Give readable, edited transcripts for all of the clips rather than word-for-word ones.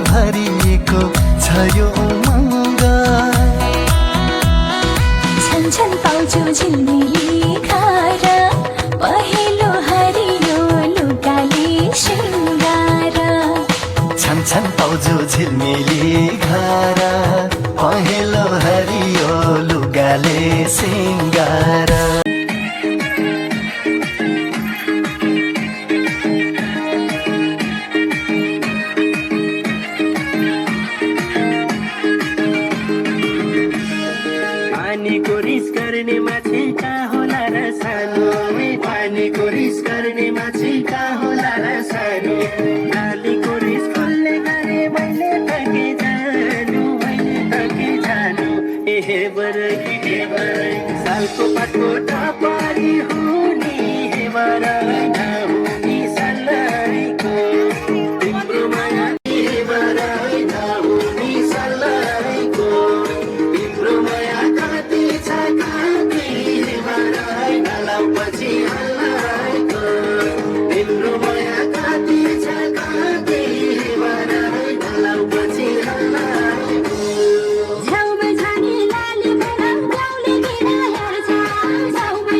भरिएको छ यो उमङ्ग छन् पाउँछु झिल्मिली खार पहेँलो हरियो लुगाले शृङ्गार छन् पाउँछु झिल्मिली घर पहेँलो हरियो लुगाले सिङ्गार पानीको रिस गर्ने माछी कहाँ होला र सानो पानीको रिस गर्ने माछी कहाँ होला र सानो नालीको रिस कसले गरे मैले थकी जानु ए बरै सालको पातको टपारी हुने हे बरै नहुने सल्लाइको तिम्रो माया हे बरै नहुने सल्लाइको तिम्रो माया कति छ कति हे बरै नलाउपछि हल्लाइको तिम्रो माया कति छ कति हे बरै नलाउपछि हल्लाइको झ्याउमा छानी लाली बरङ गाउँले किन हेर्छ झ्याउमा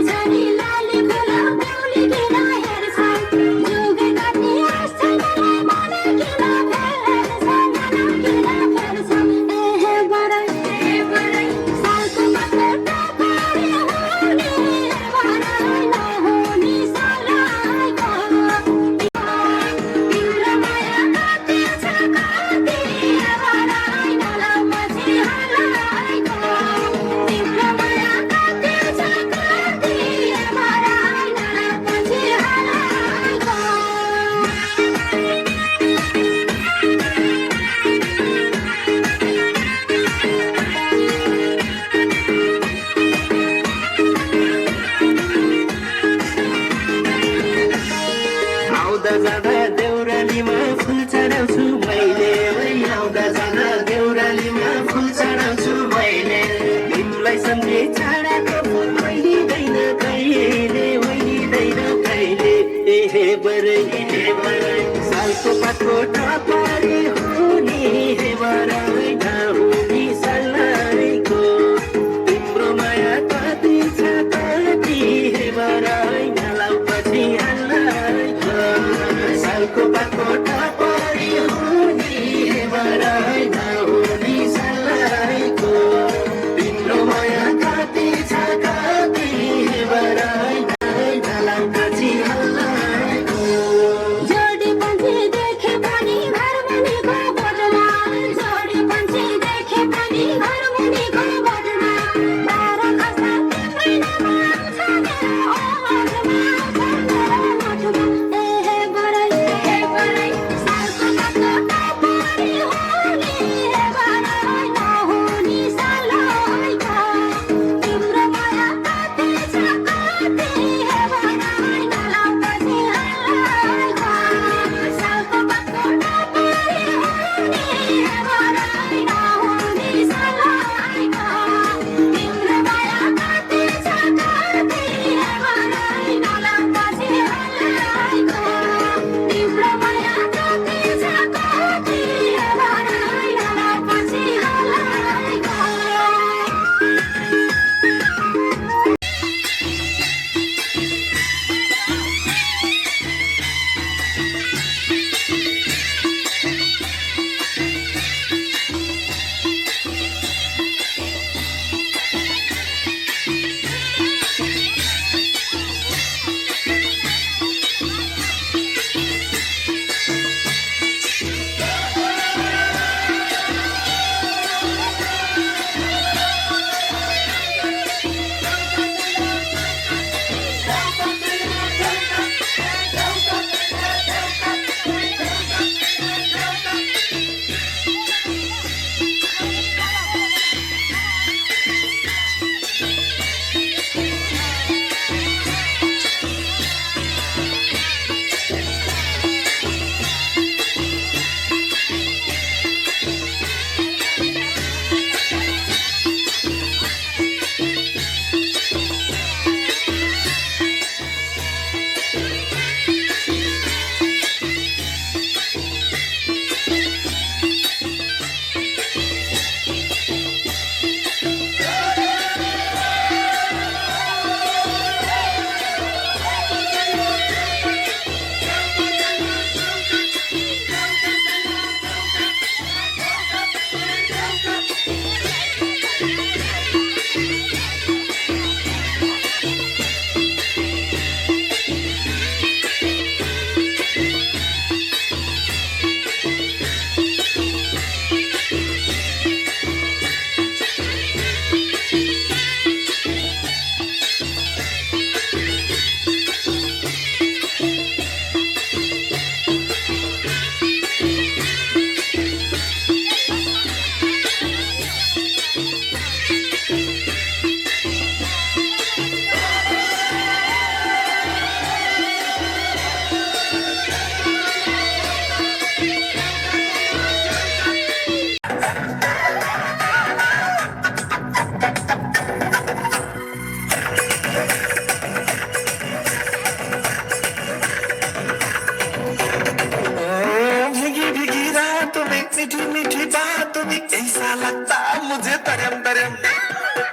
मीठी बात भी ऐसा लगता मुझे तरम तरम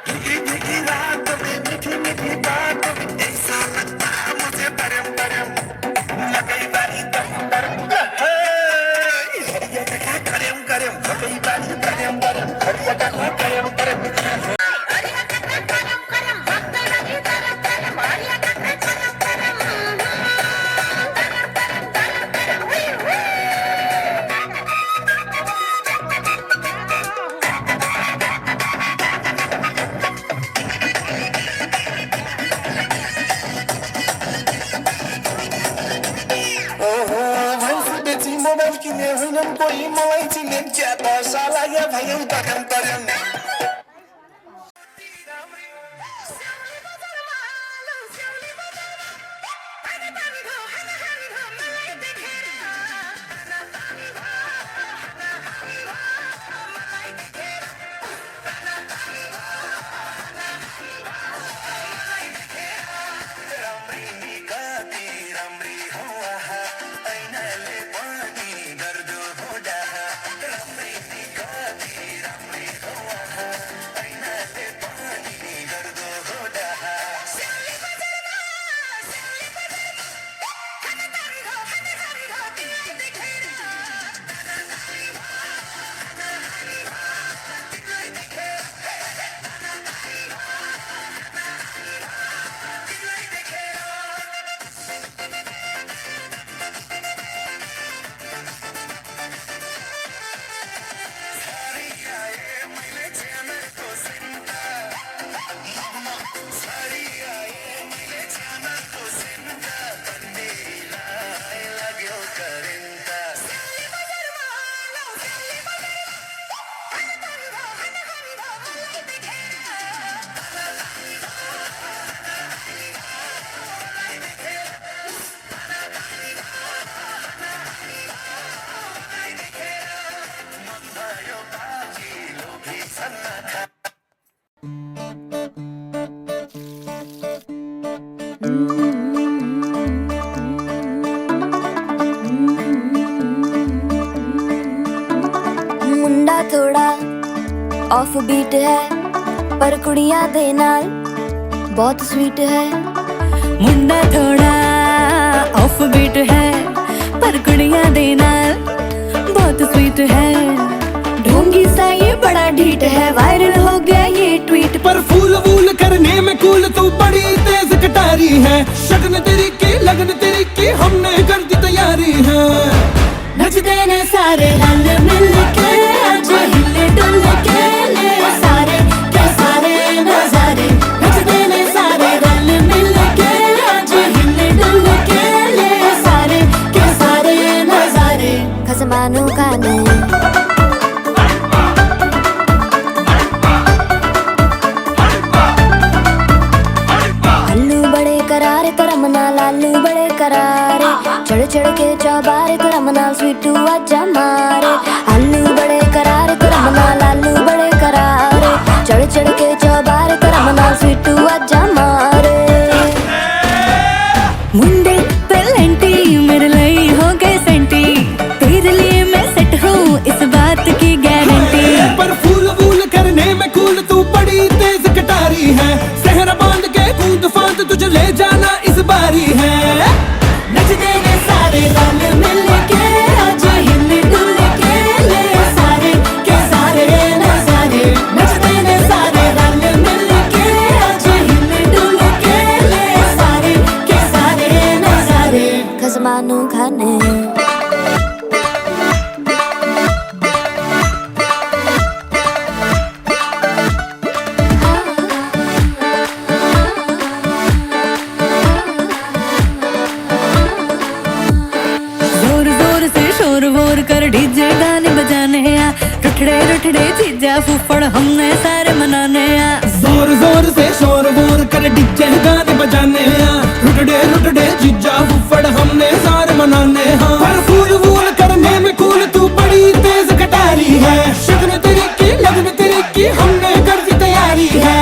भीगी भीगी रात में मीठी मीठी बात भी ऐसा लगता मुझे तरम तरम लगई बारी तरम तरम हरिया का करम करम लगई बारी तरम तरम हरिया का करम करम मोबाइल किने होइन कोही मलाई चिने ज्यादा साला या भयो तरम तरम मुंडा थोड़ा ऑफ बीट है पर कुड़ियां दे नाल बहुत स्वीट है। मुंडा थोड़ा ऑफ बीट है पर कुड़ियां दे नाल बहुत स्वीट है। ढोंगी सा ये बड़ा ढीठ है, वायरल हो गया ये ट्वीट पर फूल वूल करने में कूल तू बड़ी तेज कटारी है। शगन तेरी की लगन तेरी की हमने कर दी तैयारी है। नचते ने सारे रल मिल के आज हिले डुल के ले सारे के सारे नजारे। नचते ने सारे रल मिल के आज हिले डुल के ले सारे के सारे नजारे। खसमानू खाने अल्लू बड़े करारे करम नाल आलू बड़े करारे चढ़ चढ़ के चौबारे करम नाल स्वीटू आजा मारे। आलू बड़े करारे करम नाल आलू बड़े करारे चढ़ चढ़ के चौबारे करम नाल स्वीटू आजा मारे। मुंडे पेलेंटी मेरे लिए हो गए सेंटी, तेरे लिए मैं सेट हूँ इस बात की गारंटी। पर फूल वूल करने में कूल तू बड़ी तेज कटारी है। सहरा बांध के कूद फांद तुझे ले जाना इस बारी है। नचते ने सारे रल मिल के आज हिले डुल के ले सारे के सारे नजारे। नचते ने सारे रल मिल के आज हिले डुल के ले सारे के सारे नजारे। खसमानू खाने जोर जोर से शोर वोर कर डीजे गाने बजाने आ, रुठड़े रुठड़े जीजा फूफड़ हमने सारे मनाने आ। जोर जोर से शोर वोर कर डीजे गाने बजाने हैं। रुटड़े रुटड़े जीजा फुफड़ हमने सारे मनाने हैं। पर फूल वूल करने में कूल तू बड़ी तेज कटारी है। शगन तेरी की लगन तेरी की हमने कर दी तैयारी है।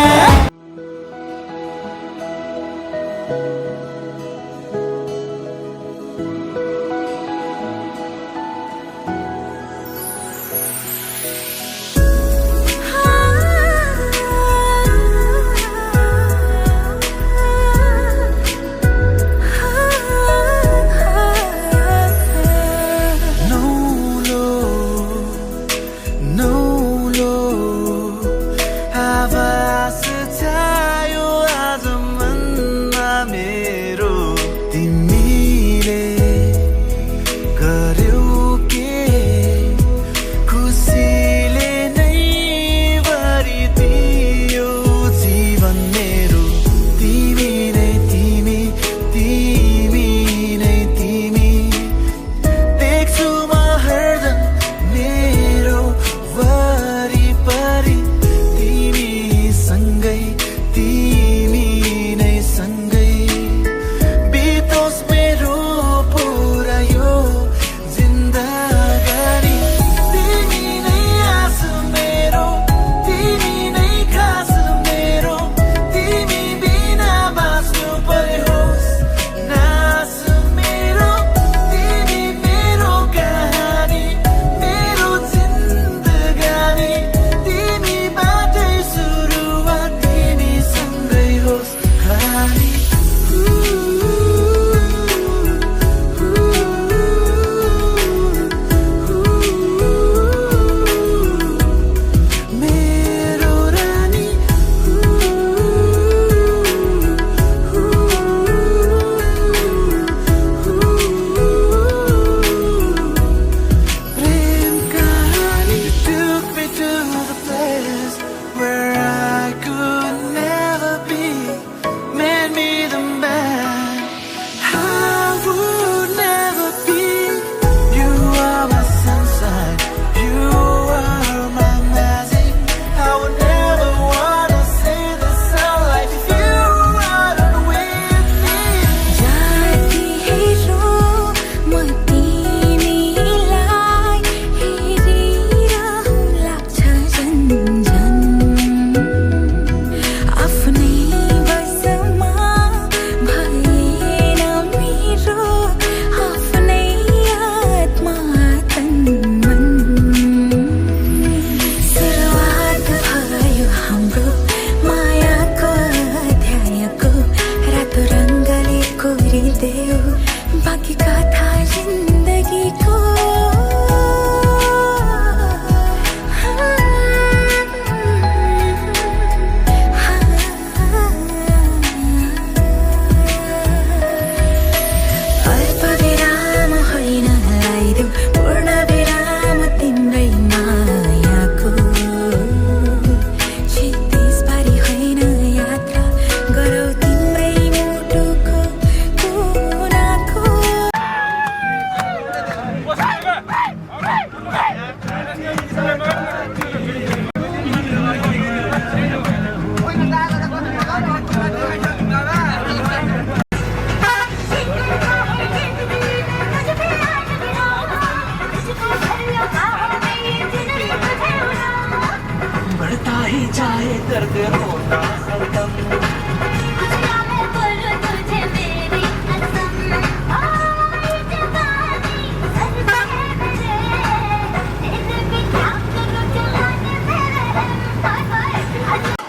दर्द होता हरदम तुझे मेरी कसम आई जवानी सर पे मेरे जिंदगी क्या करूं जलाने मेरे हाय हाय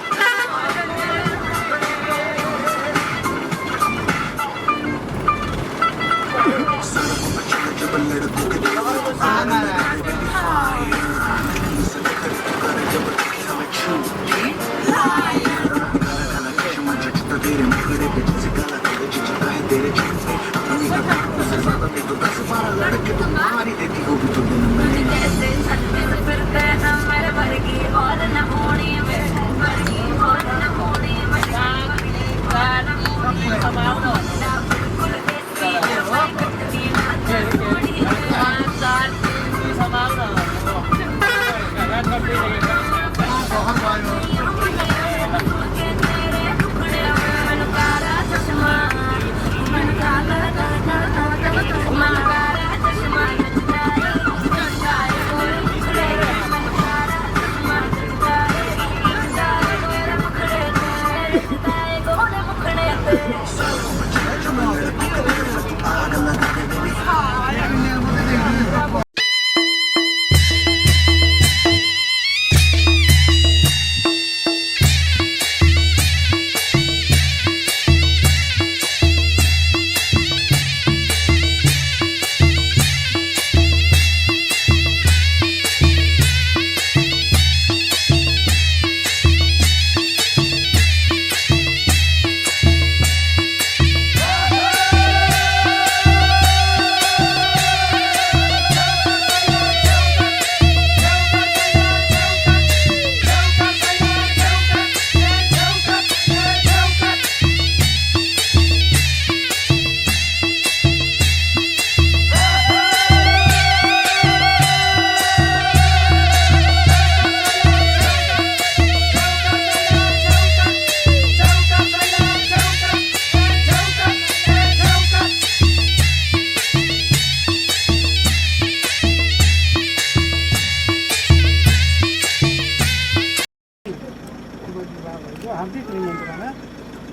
हार्दिक निमन्त्रणा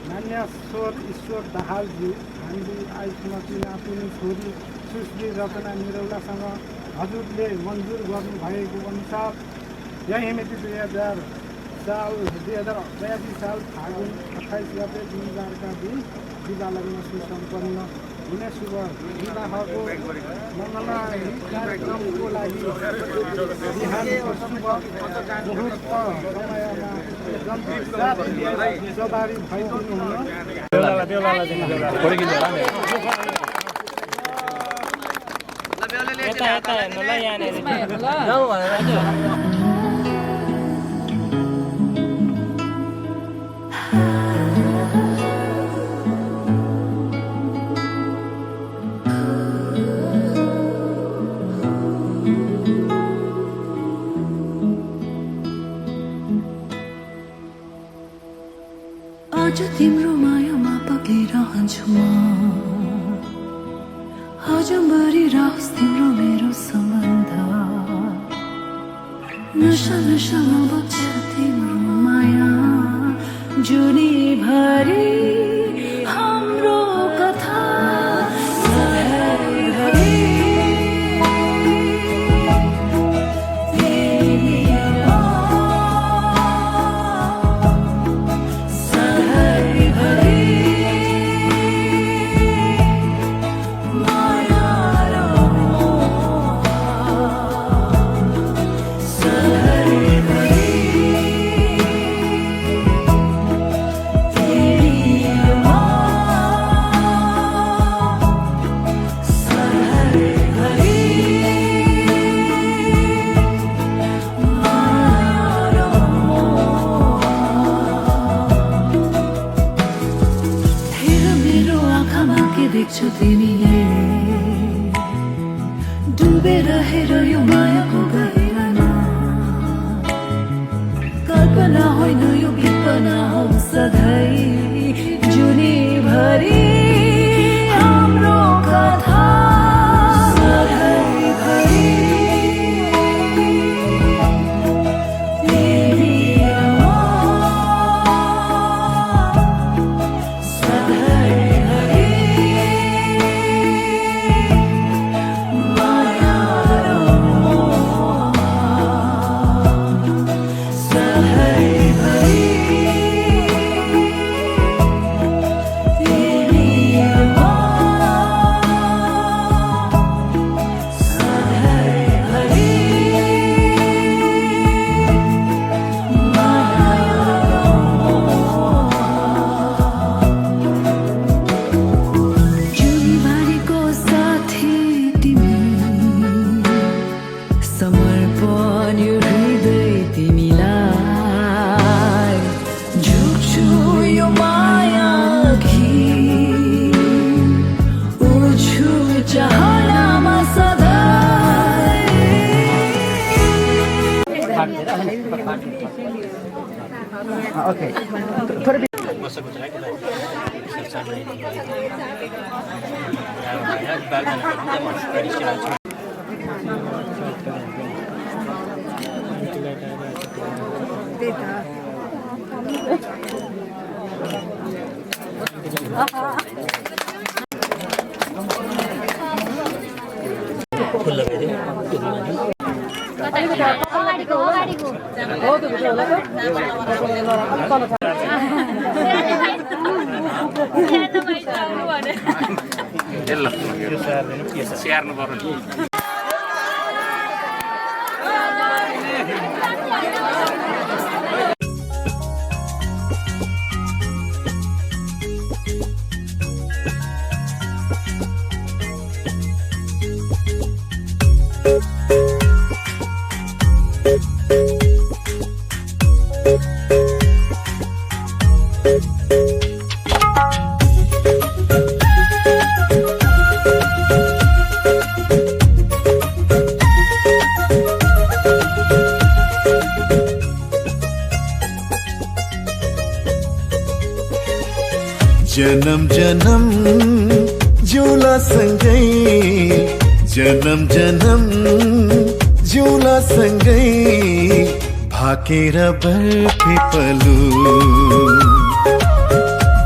मान्य स्वर ईश्वर दाहालजी हामी आइसमती आफ्नी छोरी सुश्री रचना निरौलासँग हजुरले मन्जुर गर्नुभएको अनुसार यही मिति 2082 साल फागुन 28 गते बिहिबारका दिन विवाह लग्न सुसम्पन्न हुने शुभ विवाहको मङ्गलमय कार्यक्रमको लागि बिहानको मुहुर्त समयमा सवारी भइदिनु हुन आज तिम्रो मायामा पगिरहन्छु म आजभरि रहोस् तिम्रो मेरो सम्बन्ध नशा नशामा बग्छ तिम्रो माया जुनीभरि हाम्रो कथा सधैँभरि देख्छु तिमीले डुबेर हेर यो मायाको गहिरामा कल्पना होइन यो विपना हो सधैँ जुनीभरि हाम्रो कथा सधैँभरि तेरी आवाज जन्म जन्म जुला सँगै जन्म जन्म जुला सँगै भाकेर बर्फिपलु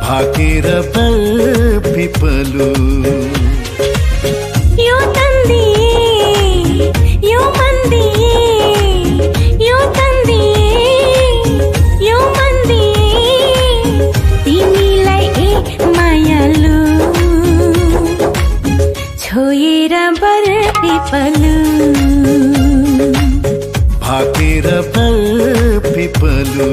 भाकेर बर्फिपलु यो तन्दी यो मन्दी यो तन्दी यो मन्दी तिमीलाई मायालु छोएर बर्फिपलु भाकेर बर्फिपलु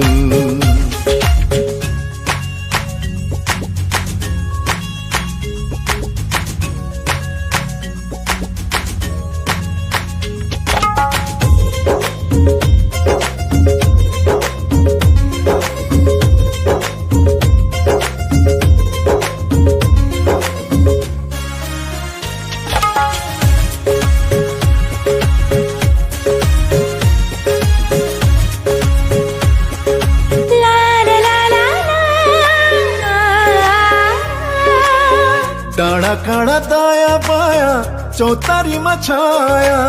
डाँडा काँडा दाया बाया चौतारीमा छाया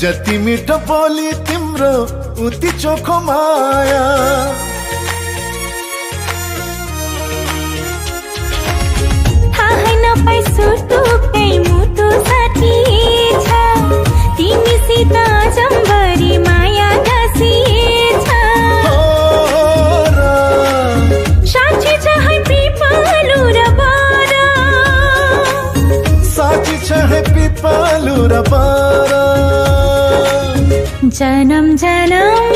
जति मिठो बोली तिम्रो उति चोखो माया थाहै नपाई सुटुकै मुटु साथी छ तिमीसित जम्बरी माया गाँसिएछ साँच्ची छ है पिपलु र बारा साँच्ची छ है पिपलु र बारा जन्म जन्म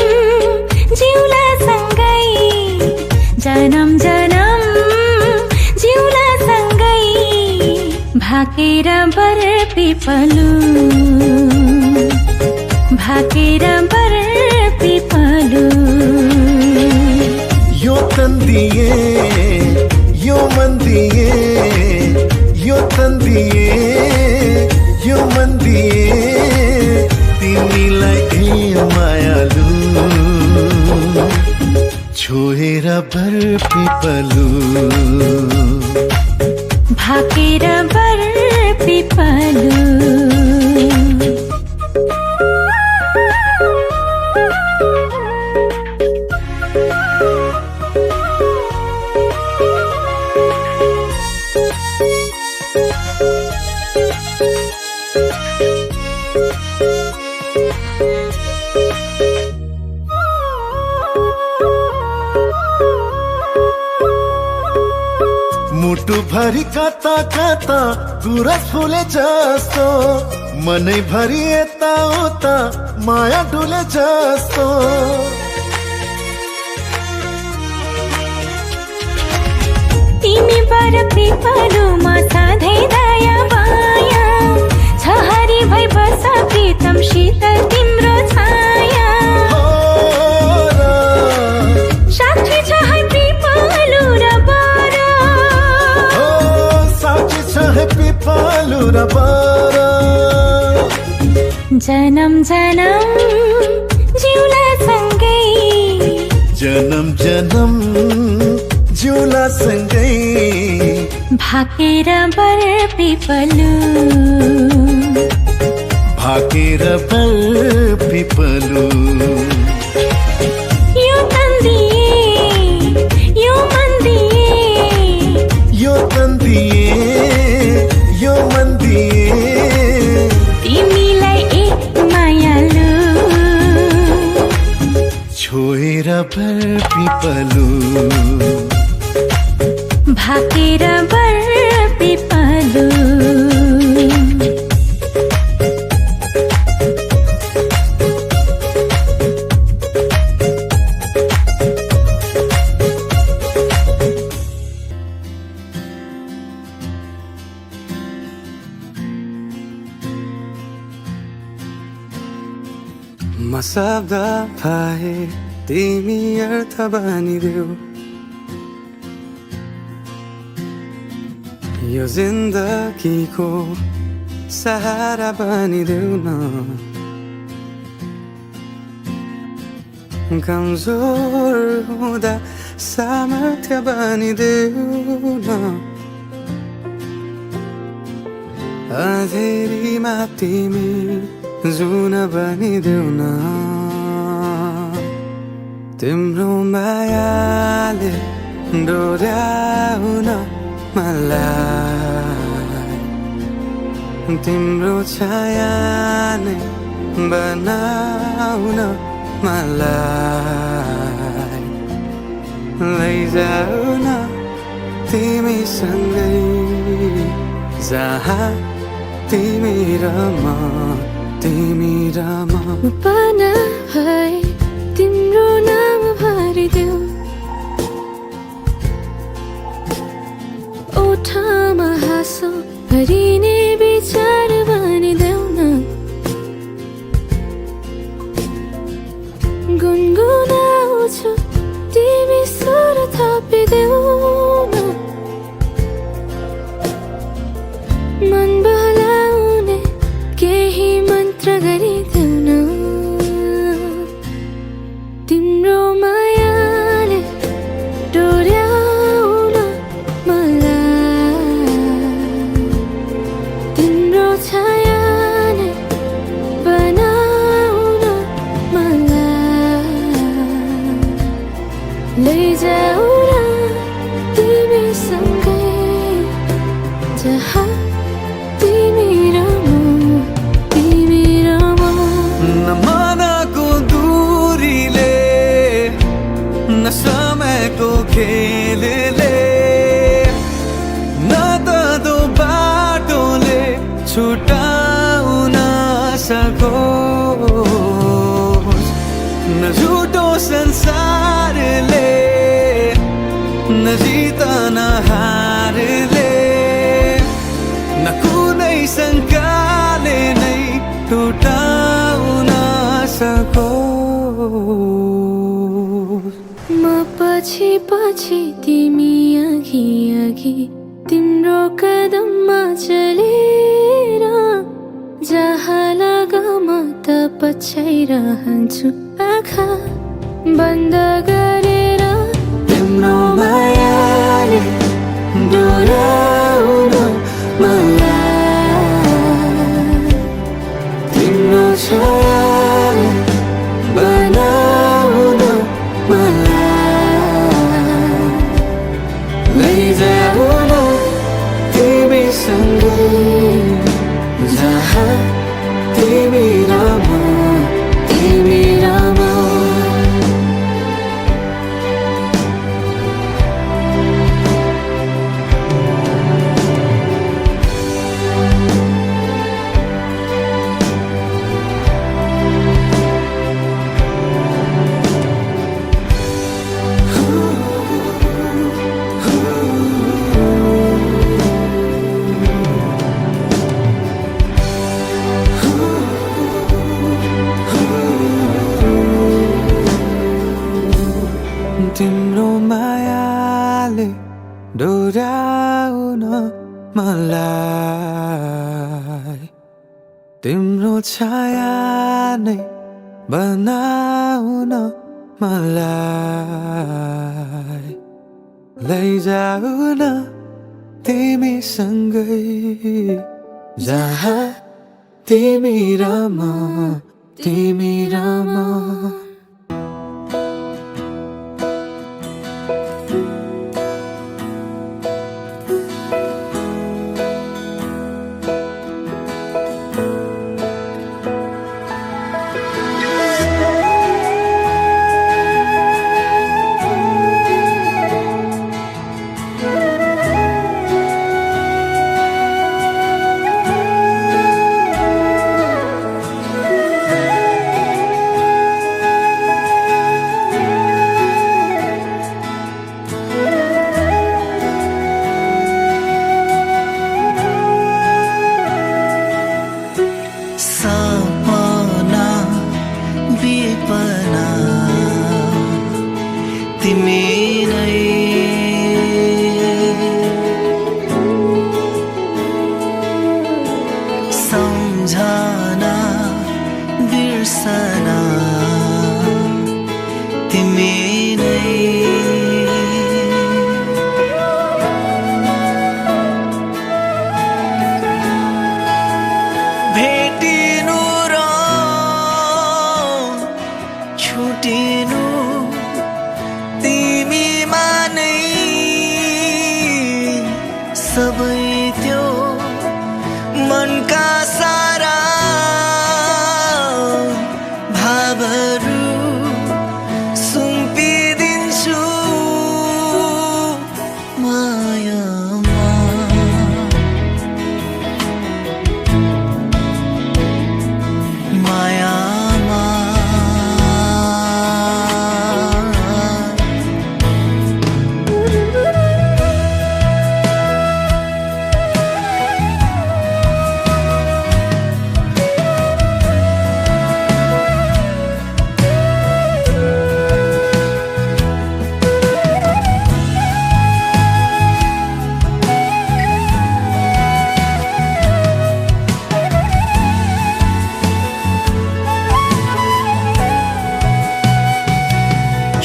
जिउला सँगै जन्म जन्म जिउला सँगै भाकेर बर्फिपलु भाकेर बर्फिपलु यो तन्दिए यो मन्दिए यो तन्दिए यो मन्दिए तिमीलाई मायालु छोएर बर्फिपलु भाकेर बर्फिपलु मुटु भरि कता कता गुरस फुले जस्तो मनै भरि यता उता माया डुले जस्तो तिमी बर्फिपलुमा सधैँ दया माया छ हरि भई बस प्रीतम शीतल तिम्रो छाया साक्षी छ है पिपलु र बारा साक्षी छ है पिपलु र बारा जन्म जन्म जिउला भाकेर बर पिपलु भाकेर बर पिपलु यो तन्दिए यो मन्दिए यो तन्दिए यो मन्दिए तिमीलाई एक मायालु छोएर बर पिपलु भाकेर बर पिपलु म शब्द भए तिमी अर्थ बनिदेऊ यो जिन्दगीको सहारा बनिदेऊ न कमजोर हुँदा सामर्थ्य बनिदेऊ न अँधेरीमा तिमी जुन बनिदेऊ न तिम्रो मायाले डोर्याउन मलाई तिम्रो छाया नै बनाउन मलाई लैजाऊ न तिमीसँगै जहाँ तिमी र म पाना भए तिम्रो नाम भरिदेऊ ओठमा हाँसो भरिने विचार बनिदेऊ न गुनगुनाउँछु तिमी स्वर थपिदेऊ न मन बहलाउने केही मन्त्र गरिदेऊ न तिम्रो मायाले डोर्याउन मलाई तिम्रो छाया नै बनाउन मलाई लैजाऊ न तिमीसँगै जहाँ तिमी र म न मनको दूरीले न समयको खेलले न त दो बाटोले छुटाउन सकोस् न झुटो संसारले न जितन हारले न कुनै शङ्काले नै टुटाउन सकोस् म पछि पछि तिमी अघि अघि तिम्रो कदममा चलेर जहाँ लग म त पछ्याइरहन्छु आँखा बन्द गरेर तिम्रो मायाले डोर्याउन मलाई तिम्रो छायाले बनाउन मलाई लैजाऊ न तिमीसँगै जहाँ तिमी र म तिम्रो मायाले डोर्याउन मलाई तिम्रो छाया नै बनाउन मलाई लैजाऊ न तिमीसँगै जहाँ तिमी र म तिमी र म सपना विपना तिमी नै सम्झना बिर्सना तिमी नै भेटिनु र छुटिनु तिमीमा नै सबै त्यो मनका सारा भावहरू सुम्पिदिन्छु मायामा मायामा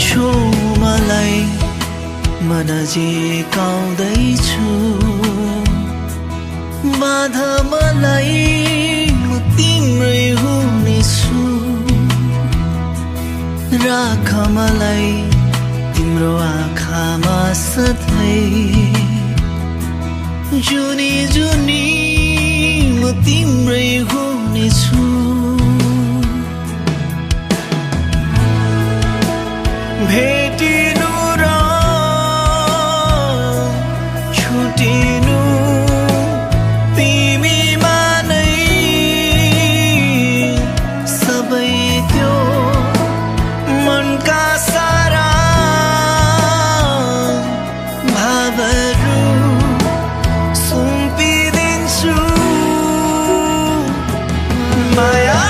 छो मलाई म नजिकाउँदैछु बाध मलाई म तिम्रै हुनेछु राख मलाई तिम्रो आँखामा सधैँ जुनी जुनी म तिम्रै हुनेछु भेटिनु र छुटिनु तिमीमा नै सबै त्यो मनका सारा भावहरू सुम्पिदिन्छु माया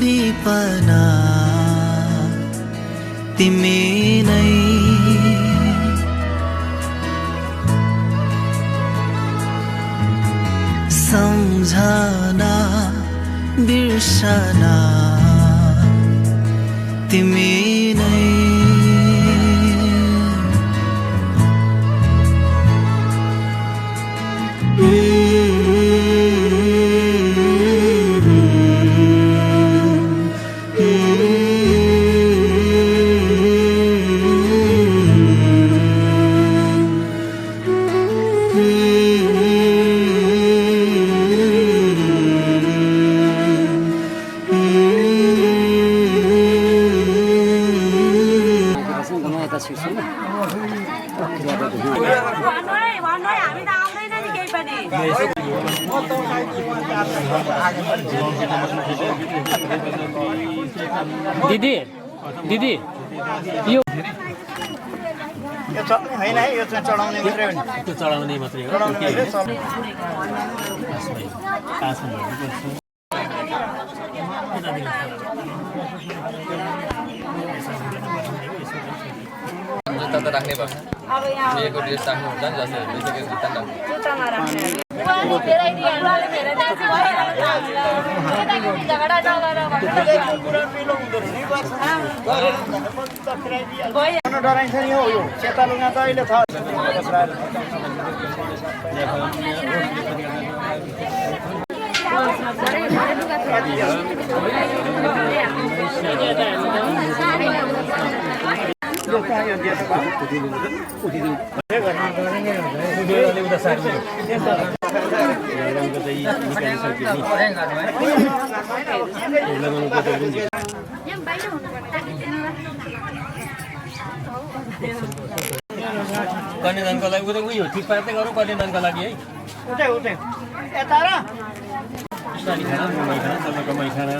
विपना तिमी नै सम्झना बिर्सना तिमी नै दिदी दिदी यो यो चढ्ने होइन है, यो चाहिँ चढाउने मात्रै हो नि। त्यो चढाउने मात्रै हो चढाउने मात्रै चढ पासमा भन्नुपर्छ जुत्ता त राख्नै पर्छ बिहेको ड्रेस राख्नुहुन्छ नि जसरी बिहेको जुत्ता राख्नु डराइन्छ नि हौ यो सेता लुगा त अहिले छ कन्यादानको लागि उता उयो ठिक पार्दै गरौँ कन्यादानको लागि है उतै उतै यता र सर्वकमै खाना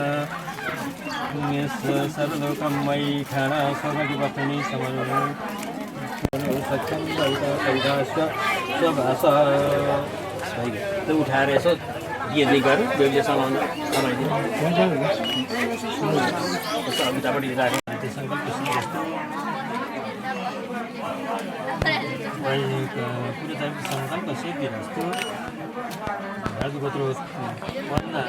सर्वलोकमै खाना सर्वकी पत्नी समरो सक्षम स्वभाषा त्यो उठाएर यसो दिए गरौँ बेहुलीले समाउनु समाइदिनु यसो अघितापट्टि राखेर त्यो सङ्कल्प जस्तो सङ्कल्प सिद्धिरस्तु राजगोत्रो भन्दा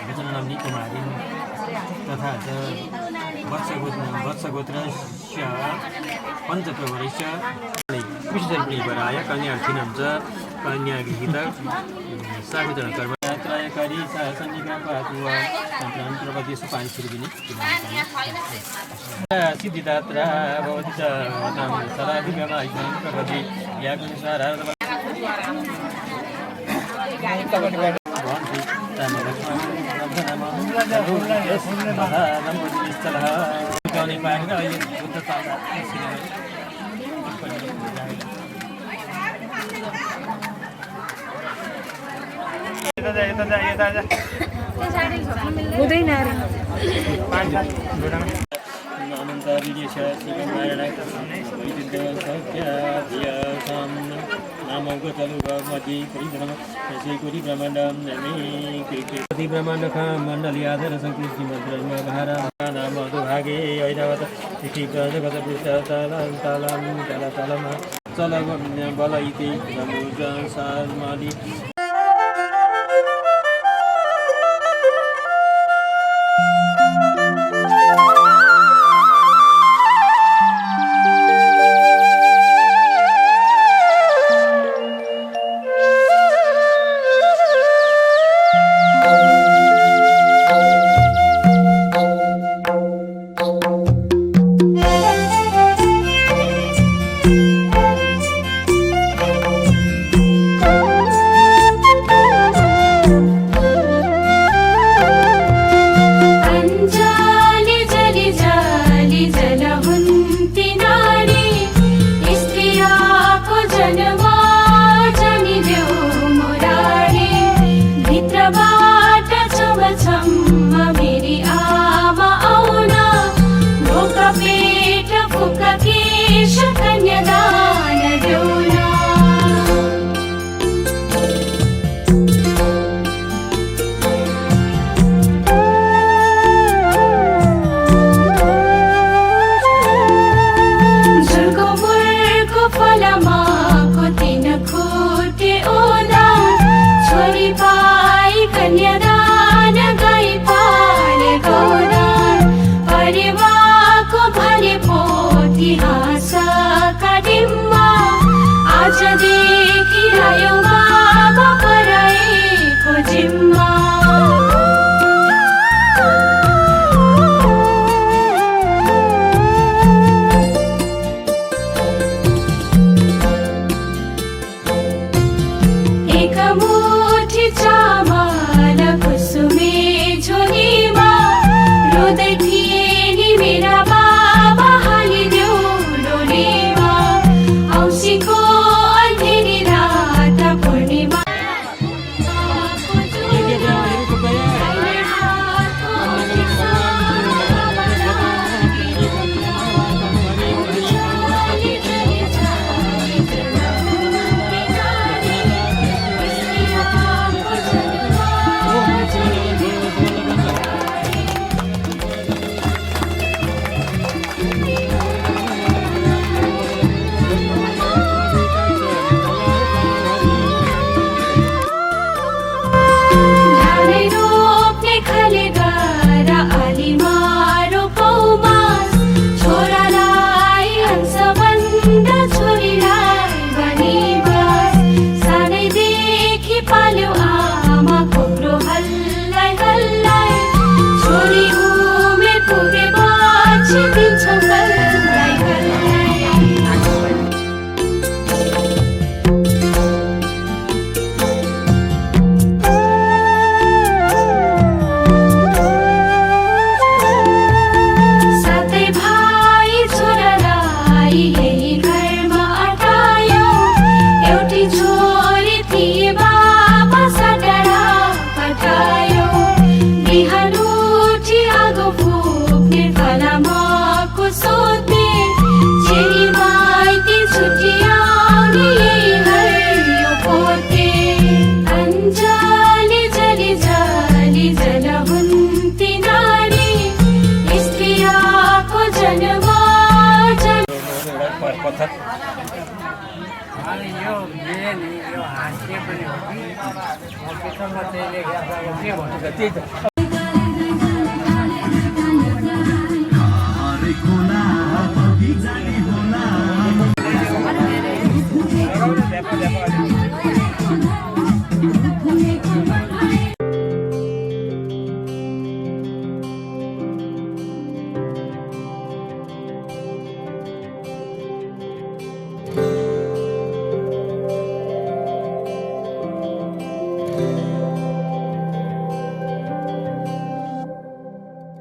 वचननाम्नी कुमारी तथा च वत्सगोत्रस्य पञ्चप्रवरस्य विशेषपराय कन्यार्थिनं च कन्यागृहीत सागोचन कर्म यात्राकारी सन्निका पातुवा प्रपति सुपानी सुरुदिने सिद्धिदात्रा भवति च सदाधिगमा प्रपति यागुनुसार हुँदैन ब्रह्माण्ड आधार संकृति मंत्र नाम भागे ऐरावत जगत पृष्ठ चल बल इति सामादि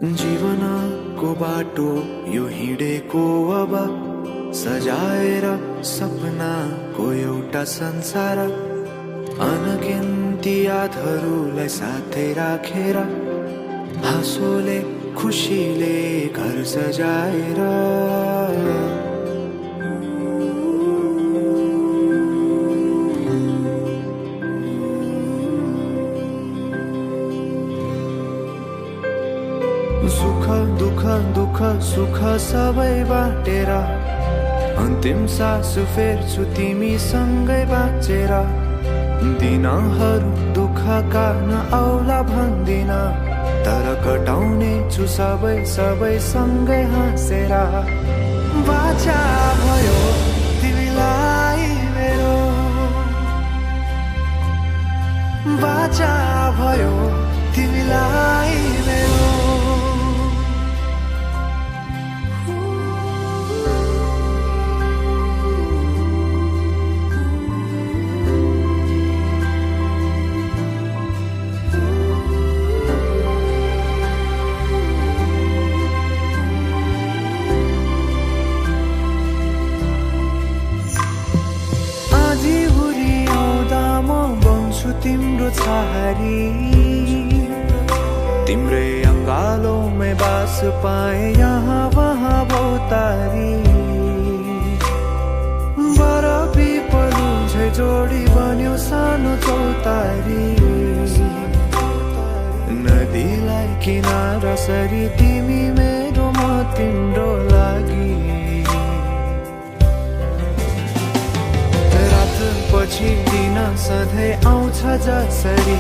जीवनको बाटो यो हिँडेको अब सजाएर सपनाको एउटा संसार अनगिन्ती यादहरूलाई साथै राखेर हाँसोले खुसीले घर सजाएर सुख दुःख दुःख सुख सबै बाटेर अन्तिम सास फेर्छु तिमीसँगै बाँचेर दिनहरू दुःखका नआउला भन्दिन तर कटाउने छु सबै सबै सँगै हाँसेर बाचा भयो तिमीलाई मेरो बाचा भयो तिमीलाई मेरो तिम्रो छहारी तिम्रै अङ्गालोमै बास पाए यहाँ वहाँ बहुतारी बरफी पलु झै जोडी बन्यो सानो चौतारी नदीलाई किनारा सरी तिमी मेरो म तिम्रो लागि पछि दिन सधैँ आउँछ जसरी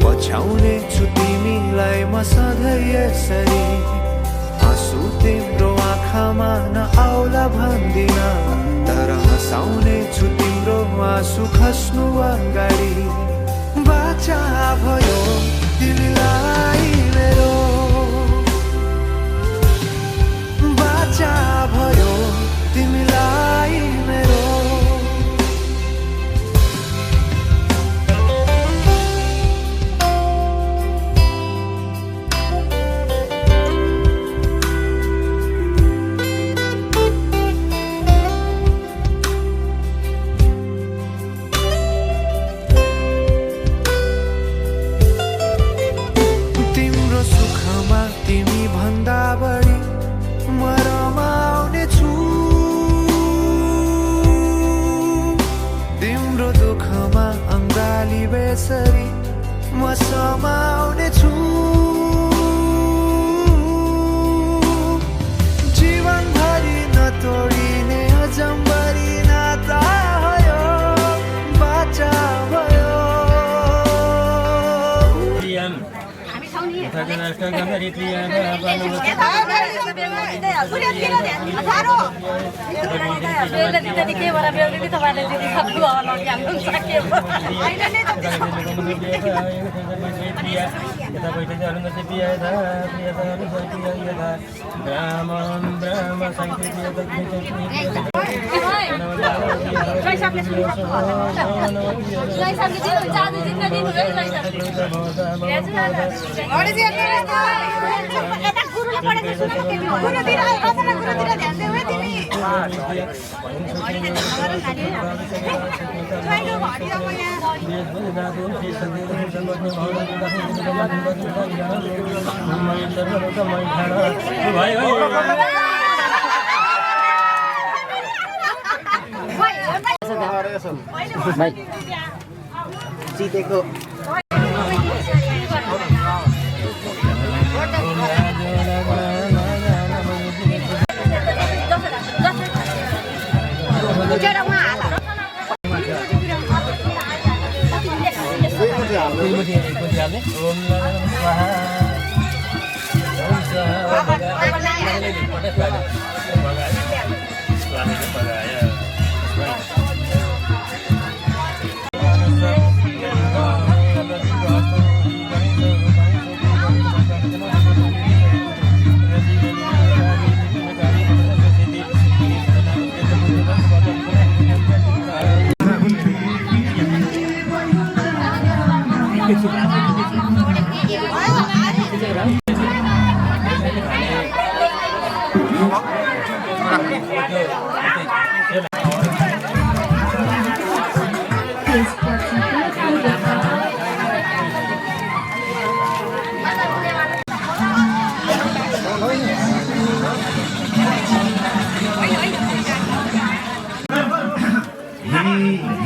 पछ्याउने छु तिमीलाई म सधैँ यसरी आँसु तिम्रो आँखामा नआउला भन्दिन तर हँसाउने छु तिम्रो आँसु खस्नु अगाडि बाचा भयो तिमीलाई मेरो बाचा भयो तिमीलाई मेरो बेसरी म समाउने छु जीवनभरि नतोडिने अजम्बरी नाता भयो बाचा भयो जितेको हाल्ने ओम नमः स्वाहा ओम स्वाहा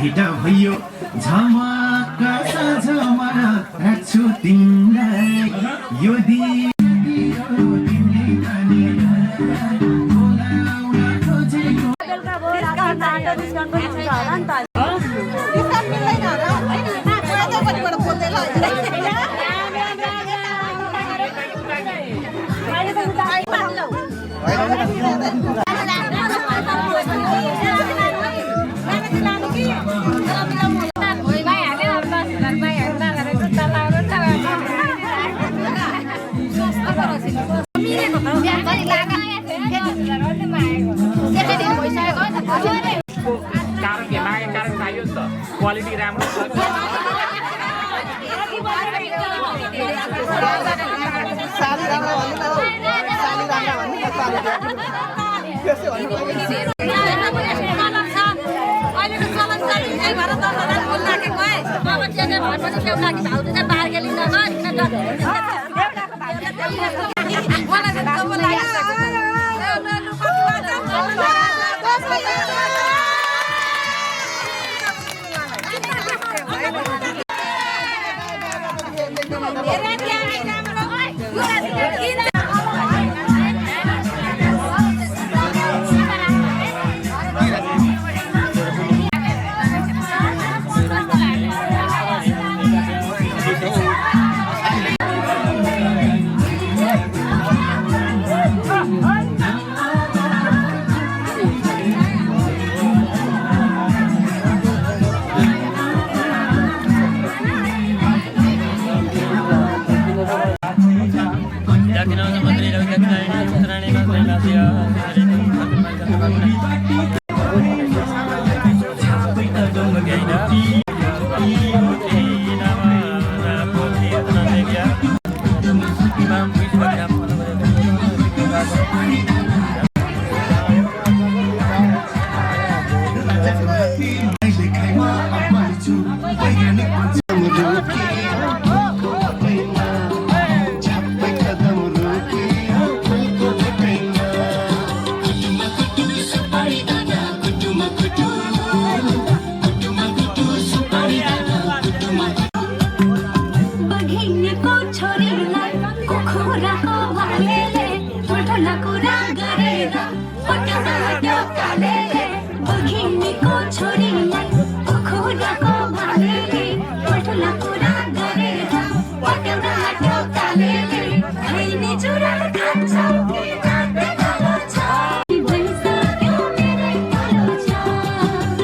भिडा भयो झमक्का साँझमा राख्छु तिमीलाई यो क्वालिटी राम्रो छ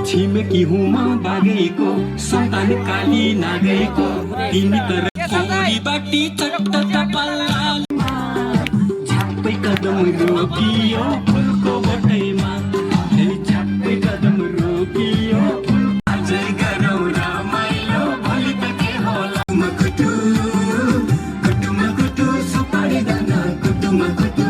छिमेकी हुमा बागेको सन्तान काली नागेको तिमी तर कोरी बाटी चट्ट टपल्ला झ्याप्पै कदम रोकियो फुलको बोटैमा झ्याप्पै कदम रोकियो अझै गरौँ रमाइलो भोलि त के होला कुटुमा कुटु सुपारी दाना कुटुमा कुटु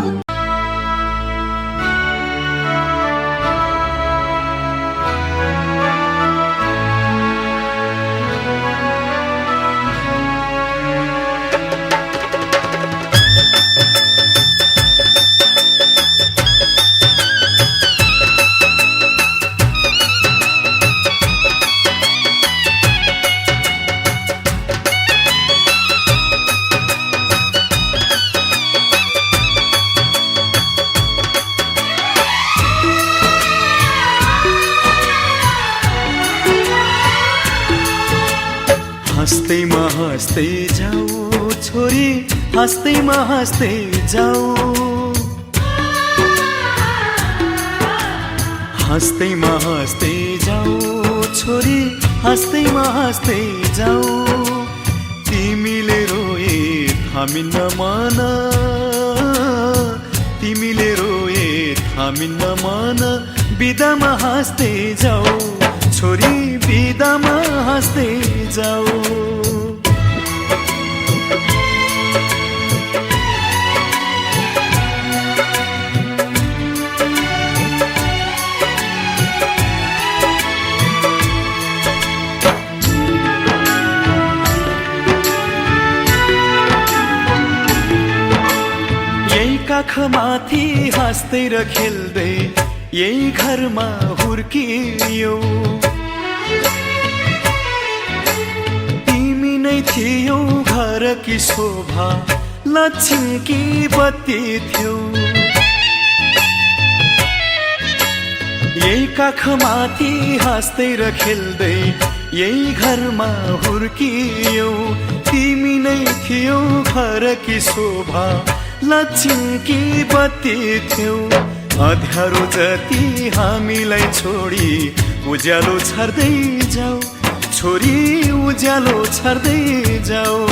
हाँस्दैमा हाँस्दै जाऊ छोरी, हाँस्दैमा हाँस्दै जाऊ, हाँस्दैमा हाँस्दै जाऊ छोरी, हाँस्दैमा हाँस्दै जाऊ। तिमीले रोए थामिन्न मन, तिमीले रोए थामिन्न मन, बिदामा हाँस्दै जाऊ छोरी, बिदामा हाँस्दै जाऊ। काखमाथि हाँस्दै र खेल्दै यही घरमा हुर्कियौ, तिमी नै थियौ घरकी शोभा, लक्ष्मीकी बत्ती थियौ। यही काखमाथि हाँस्दै र खेल्दै यही घरमा हुर्कियौ, तिमी नै थियौ घरकी शोभा, लक्ष्मीकी बत्ती थियौ। अँध्यारो जति हामीलाई छोडी उज्यालो छर्दै जाऊ छोरी, उज्यालो छर्दै जाऊ।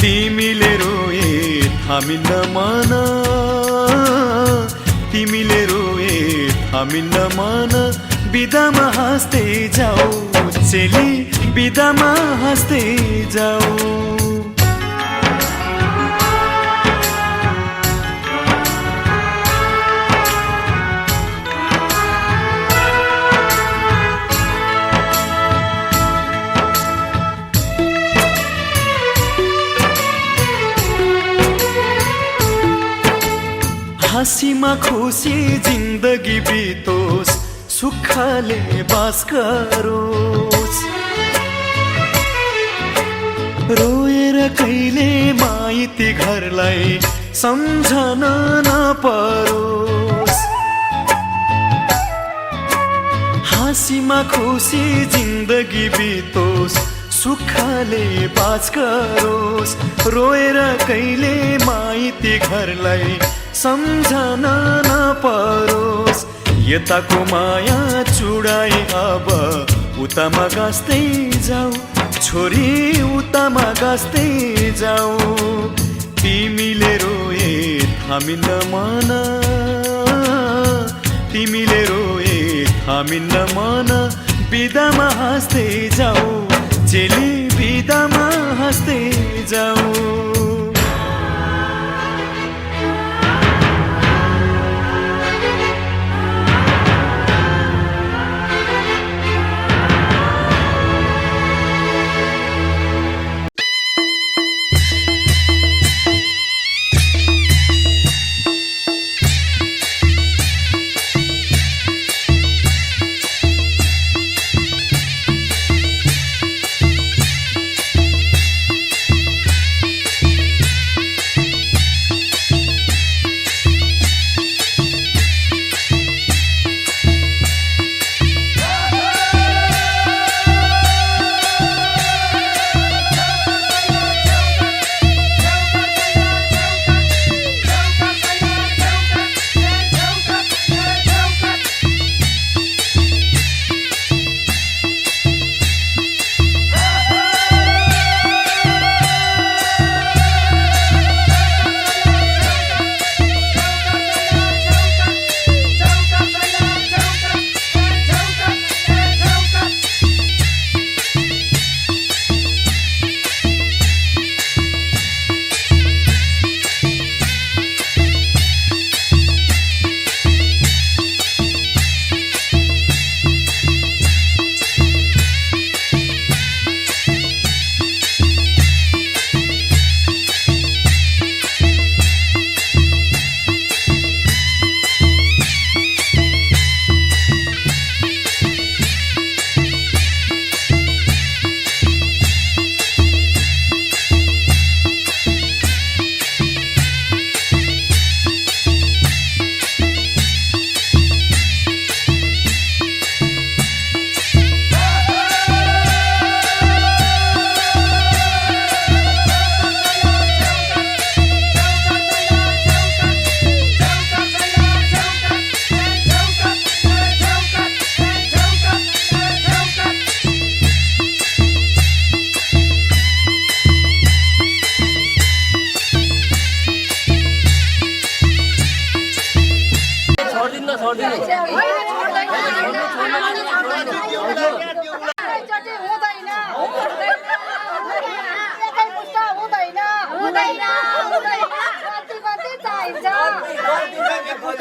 तिमीले रोए थामिन्न मन, तिमीले रोए थामिन्न मन, बिदामा हाँस्दै जाऊ चेली, बिदामा हाँस्दै जाऊ। हाँसीमा खुसी जिन्दगी बितोस्, सुखले बास गरोस्, रोएर कहिले माइती घरलाई सम्झन नपरोस्। हाँसीमा खुसी जिन्दगी बितोस्, सुखले बास गरोस्, रोएर कहिले माइती घरलाई सम्झन नपरोस्। यताको माया चुडाई अब उतामा गाँस्दै जाऊ छोरी, उतामा गाँस्दै जाऊ। तिमीले रोए थामिन्न मन, तिमीले रोए थामिन्न मन, बिदामा हाँस्दै जाऊ चेली, बिदामा हाँस्दै जाऊ।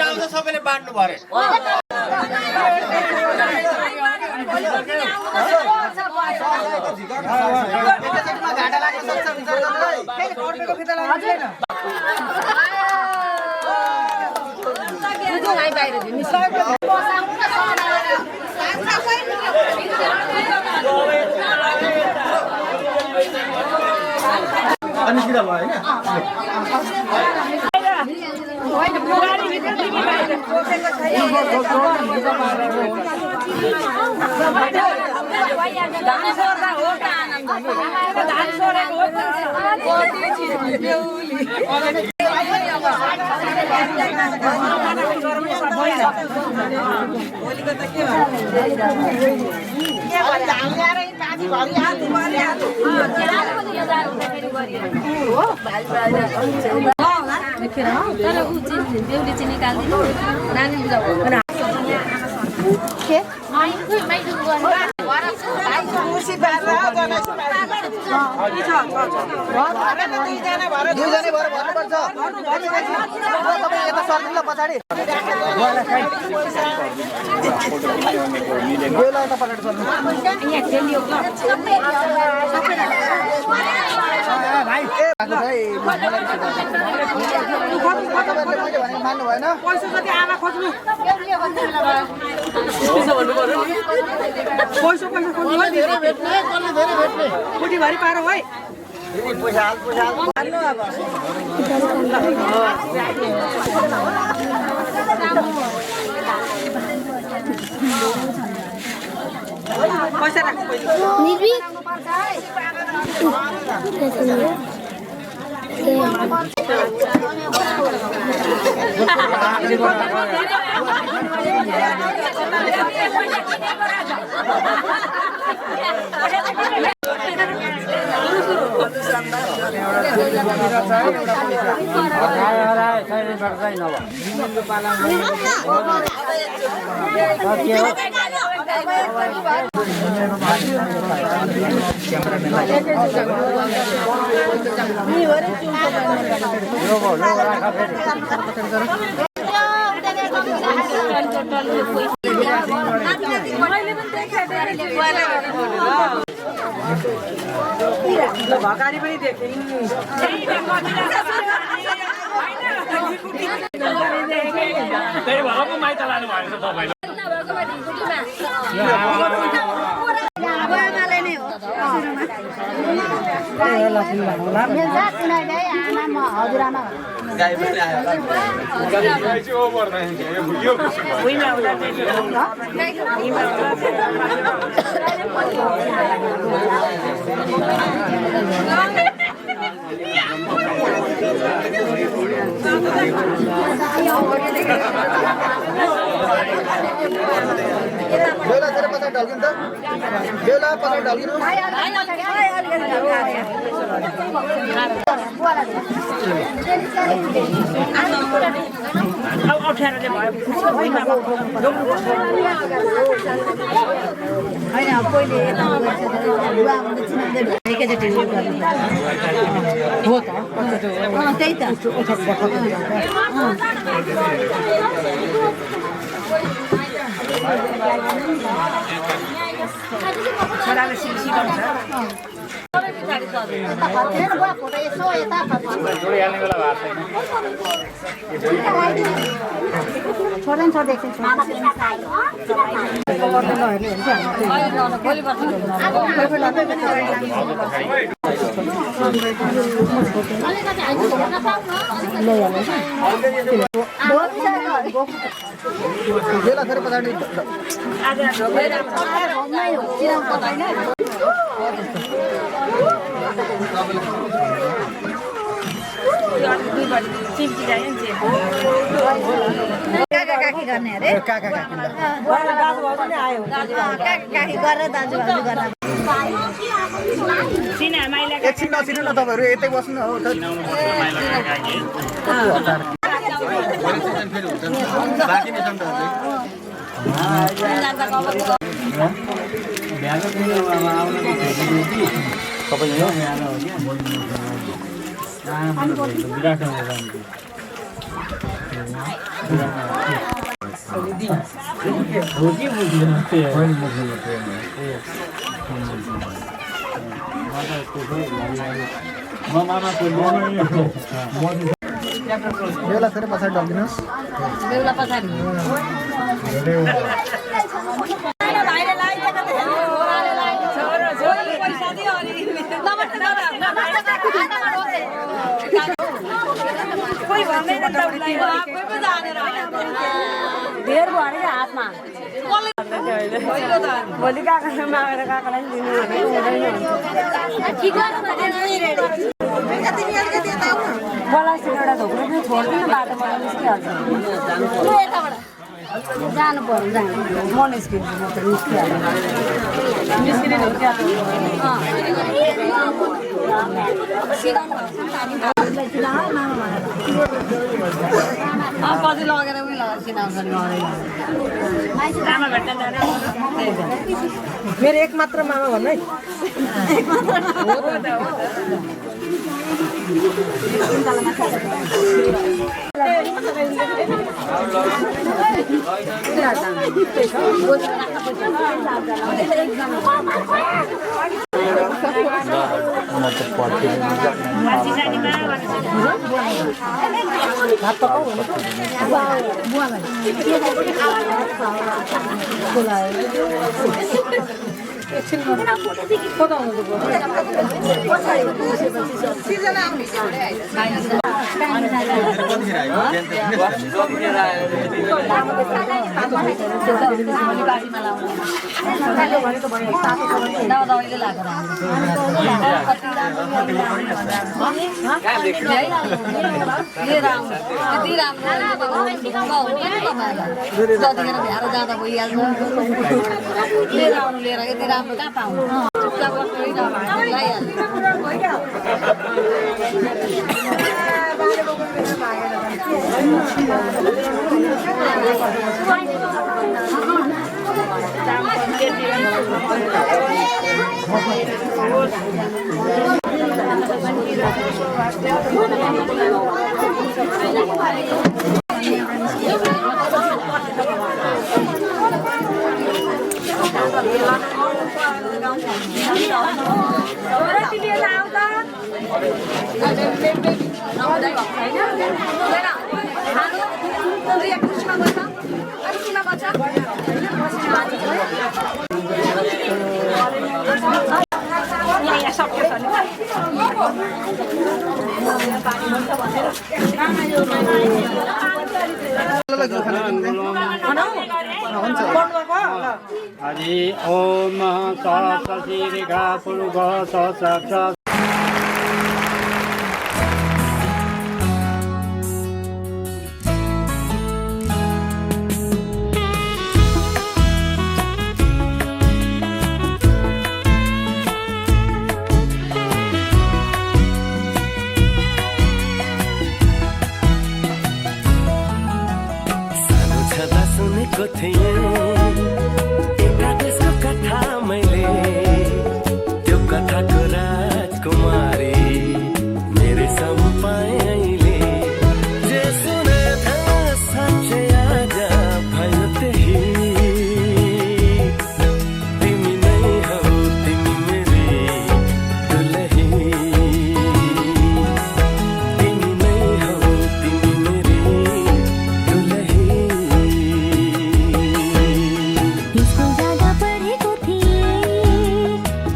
आउँछ सबैले बाँड्नु पर्यो अनि किन भयो हैन भकारी पनि देखेँ त्यही भएर पो माइत लानु भएको छ तपाईले एकछिन नचिन्नु न तपाईहरु यतै बस्नु हो त बेला फेरि पछाडि ढल्किनुहोस् बेहुला पछाडि धेर भयो अरे हातमा भोलि काका मागेर काकालाई दिनु बलासी एउटा धोक्रो पनि छोड्दिनँ बाटोमा निस्किहाल्छ जानु पर्यो जानु म निस्किन्छु म त निस्किहाल्छु निस्किने हो क्या पछि लगेर उयो लगाएर सिनाउँछन् मेरो एक मात्र मामा भन्नु है राम्रो कहाँ पाउनु चुपचाप हरि ओम सशिरेखा पुरुष साक्षात्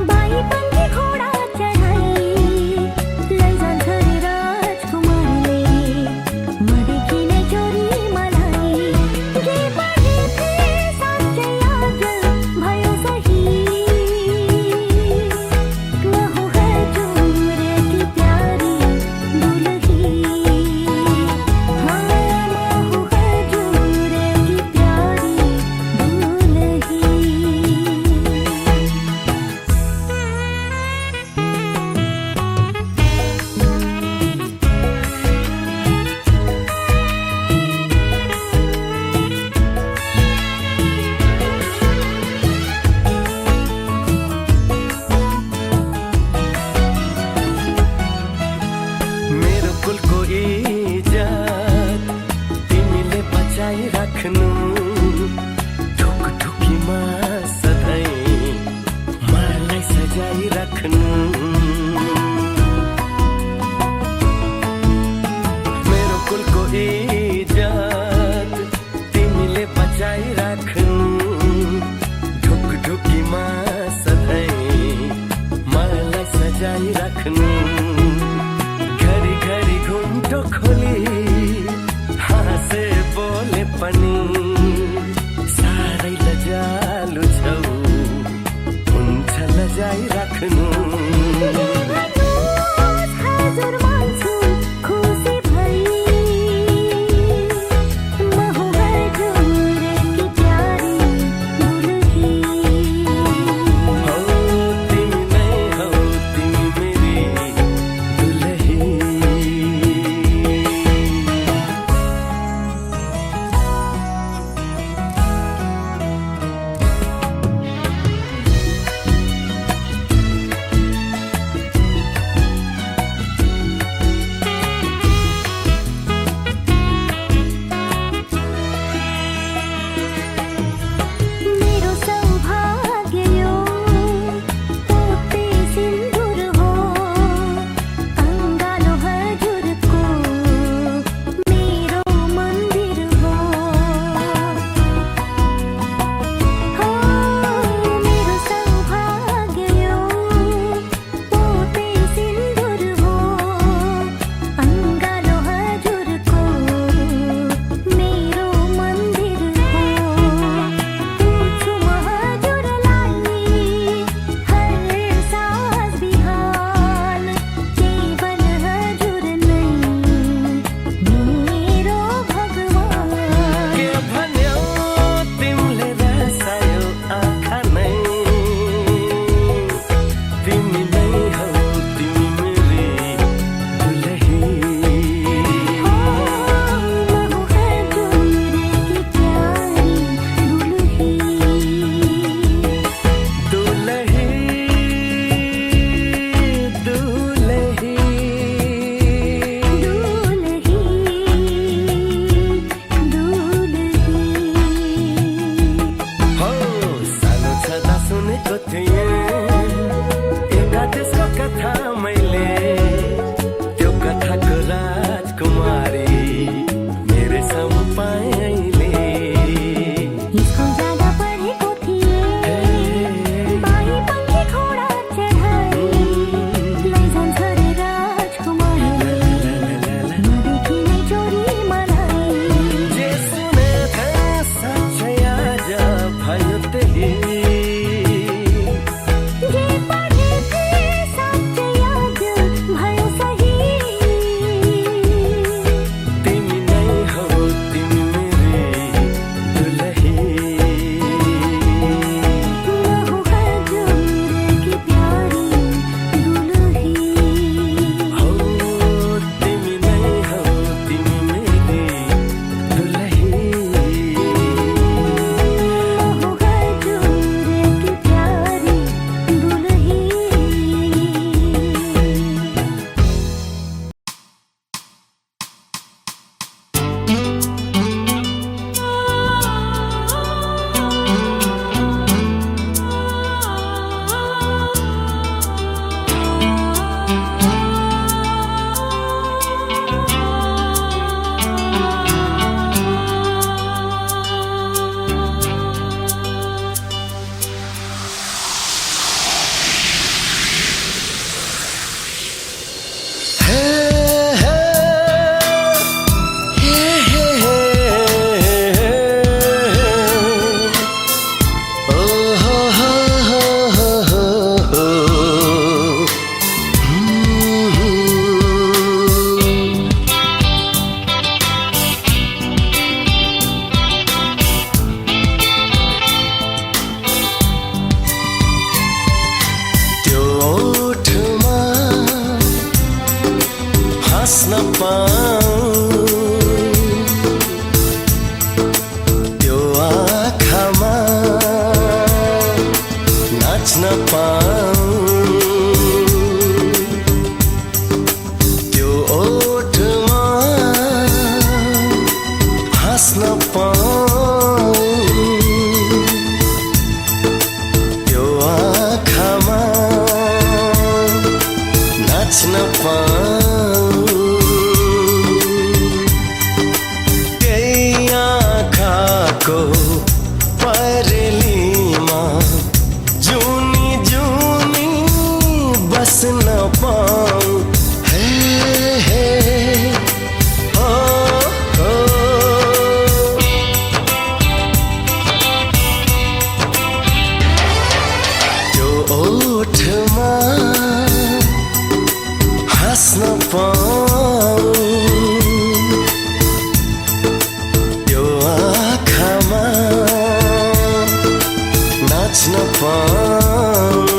बाई पंखी घोड़ा चढ़ाई लजाइराख्नु घरी घरी घुम्टो खोली हाँसे बोले पनि साह्रै लजालु छौ हुन्छ लजाइराख्नु बस्न नपाऊ हे हे ओ ओ त्यो ओठमा हाँस्न पाऊ त्यो आँखामा नाच्न पाऊ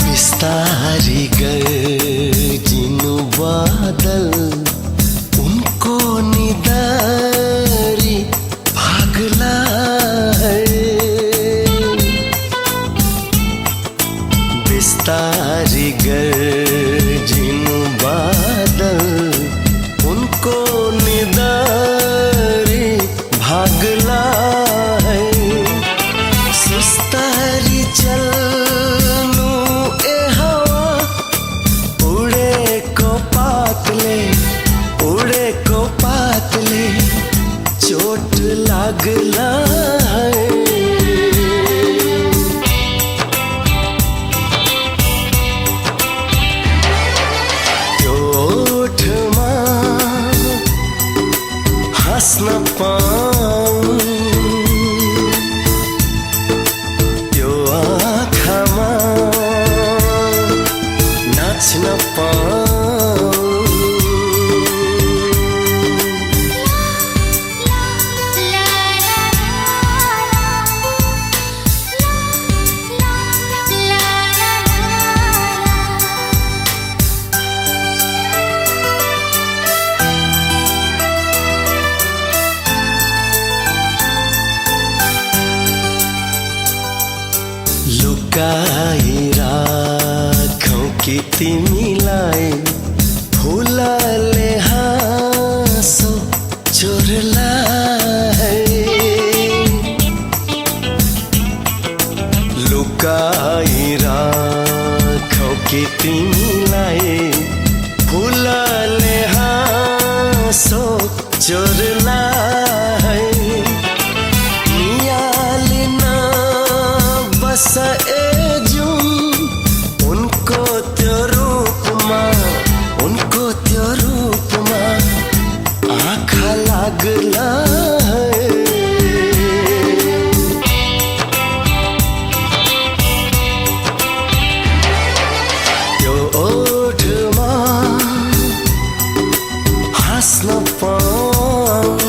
बिस्तारी गर्जिनु बादल उनको निदारी भागला बिस्तारी गर्जिनु बादल उनको निदारी भागला सुस्तारी चल्नु ए हवा उडेको पातले चोट लाग्ला त्यो ओठमा हाँस्न पाऊ त्यो आँखामा नाच्न पाऊ लुकाइराखौँ कि तिमीलाई फुलले हाँसो चोरलाई लुकाइराखौँ कि तिमीलाई फुलले हाँसो चोरलाई नियालिन बस उनको त्यो रूपमा आँखा लाग्ला त्यो ओठमा हाँस्न पाऊ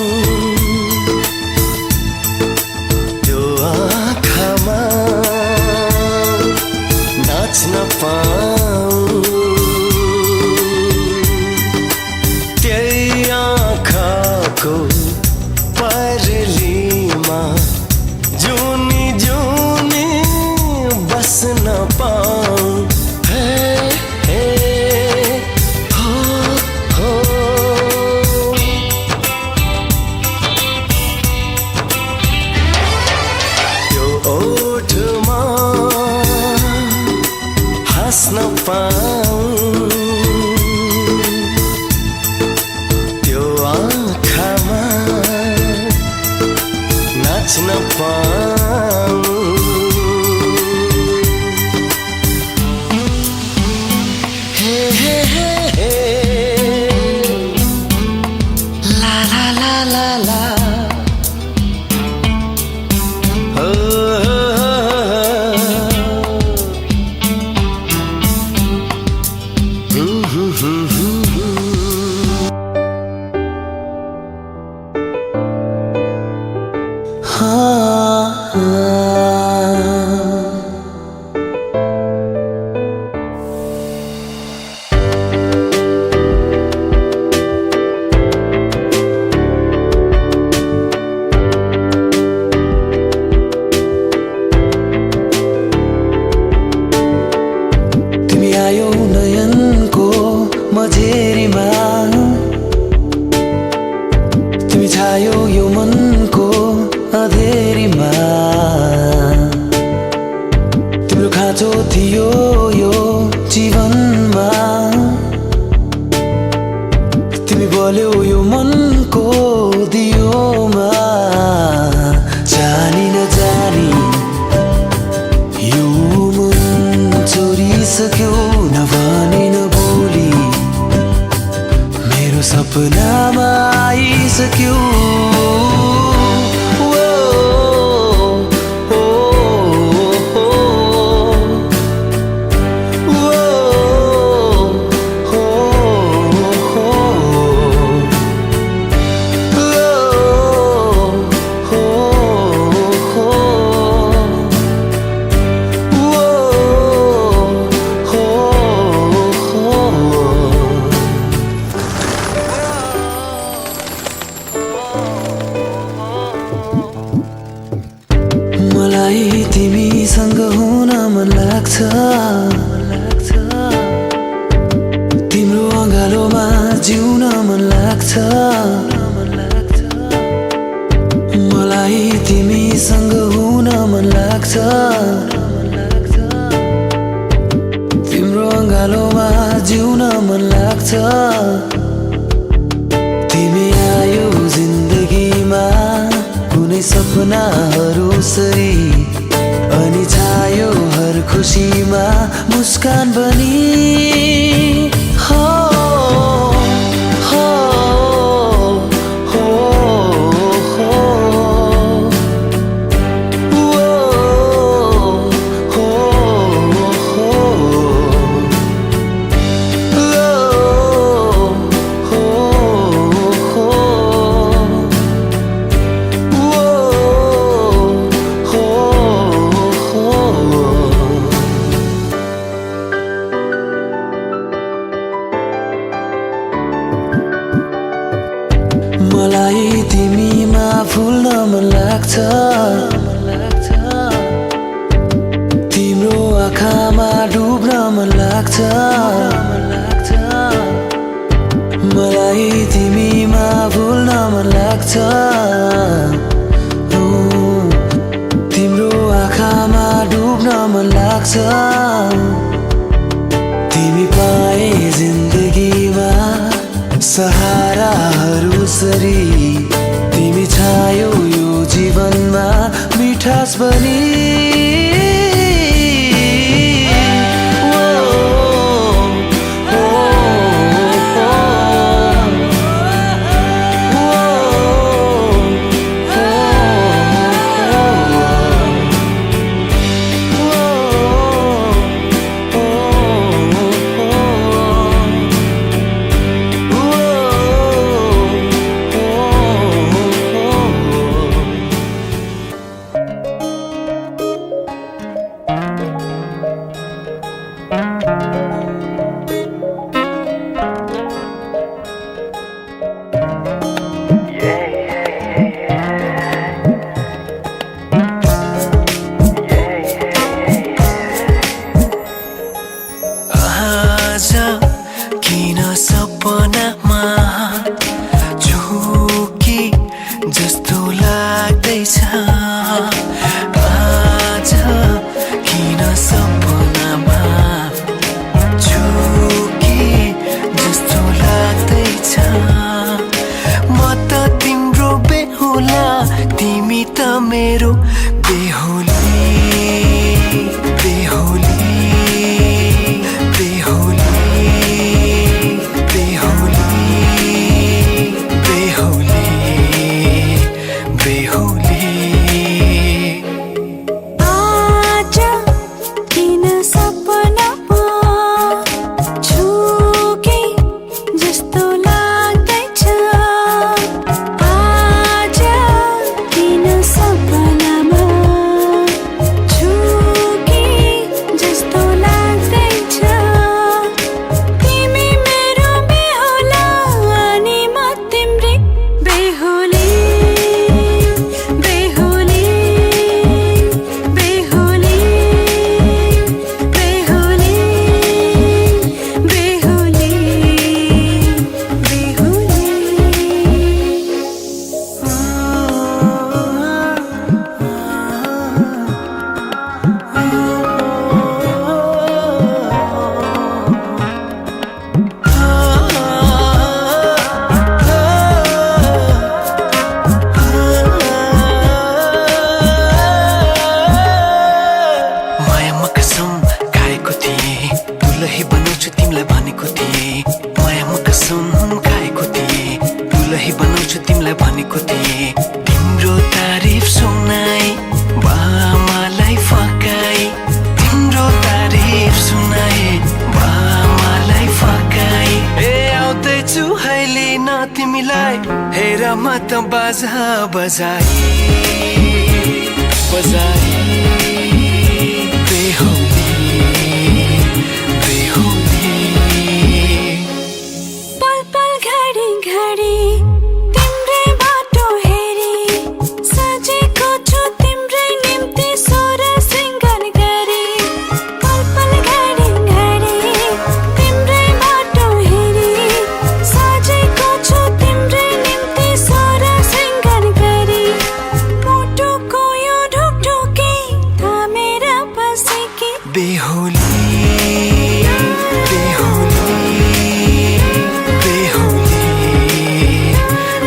मझेरीमा तिमी छायो यो मनको अधेरीमा तिम्रो खाँचो थियो यो जीवनमा तिमी बल्यौ यो मनको दियोमा जानी नजानी यो मन चोरिसक्यो नभनी नबोली मेरो सपनामा आइसक्यो मलाई तिमीसँग हुन मन लाग्छ तिम्रो अँगालोमा जिउन मन लाग्छ मलाई तिमीसँग हुन मन लाग्छ तिम्रो अँगालोमा जिउन मन लाग्छ तिमी आयो जिन्दगीमा कुनै सपनाहरू सरी अनि छायो हर खुसीमा मुस्कान बनी हो हो हो हो हो मलाई तिमीमा फुल्न मन लाग्छ तिम्रो आँखामा डुब्न मन लाग्छ मलाई तिमीमा फुल्न मन लाग्छ तिम्रो आँखामा डुब्न मन लाग्छ तिमी पाए जिन्दगीमा सहाराहरू सरी तिमी छायो यो जीवनमा मिठास बनी किन सपनामा झुकी जस्तो लाग्दैछ आज किन सपनामा झुकी जस्तो लाग्दैछ म त तिम्रो बेहुला तिमी त मेरो बेहुली बेहुली सपनामा मलाई भनेको थिएँ तिम्रो तारिफ सुनाई बामालाई फकाई तिम्रो तारिफ सुनाई बामालाई फकाई ए आउँदैछु अहिले न तिमीलाई हेर म त बाजा बजाई बजाई बेहुली बेहुली पल पल घडी घडी तिम्रै बाटो हेरी सजेको छु तिम्रै निम्ति सोर सिंगार गरी पल पल घडी घडी तिम्रै बाटो हेरी सजेको छु तिम्रै निम्ति सोर सिंगार गरी मुटुको यो ढुकढुकी थामेर बसेकी बेहुली बेहुली बेहुली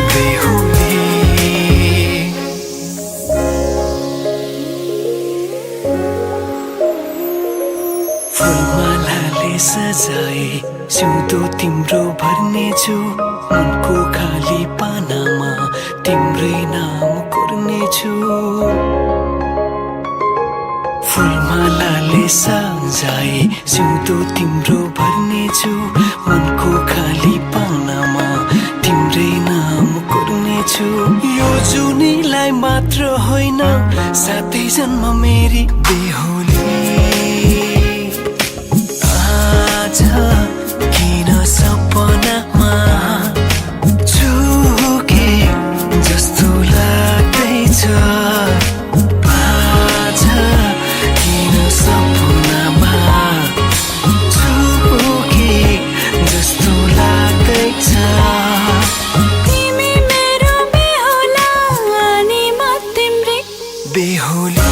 बेहुली फुलमालाले सजाए सिउँदो तिम्रो भर्नेछु मनको खाली पानामा तिम्रै नाम कोर्नेछु फुलमालाले सजाए सिउँदो तिम्रो भर्नेछु मनको खाली पानामा तिम्रै नाम कोर्नेछु यो जुनीलाई मात्र होइन सातै जन्म मेरी बेहुली आज किन सपनामा चुके जस्तो लाग्दैछ आज किन सपनामा चुके जस्तो लाग्दैछ तिमी मेरो बेहुला अनि म तिम्रै बेहुली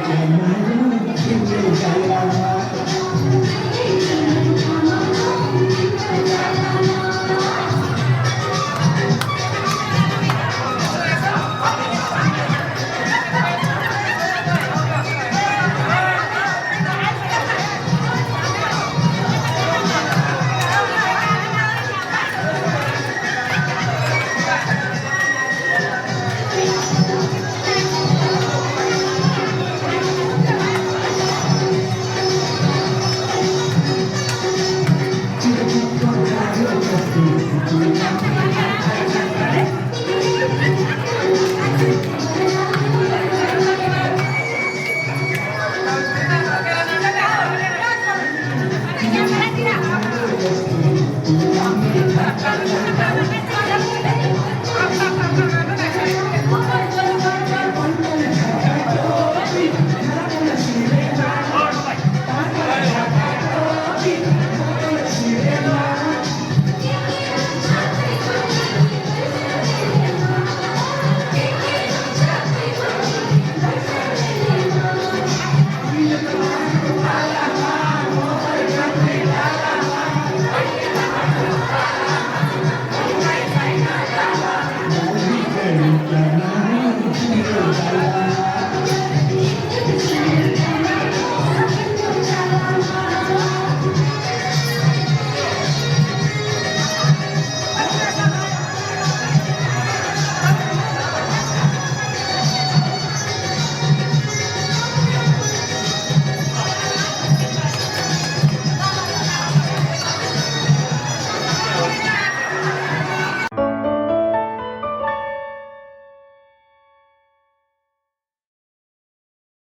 जमाला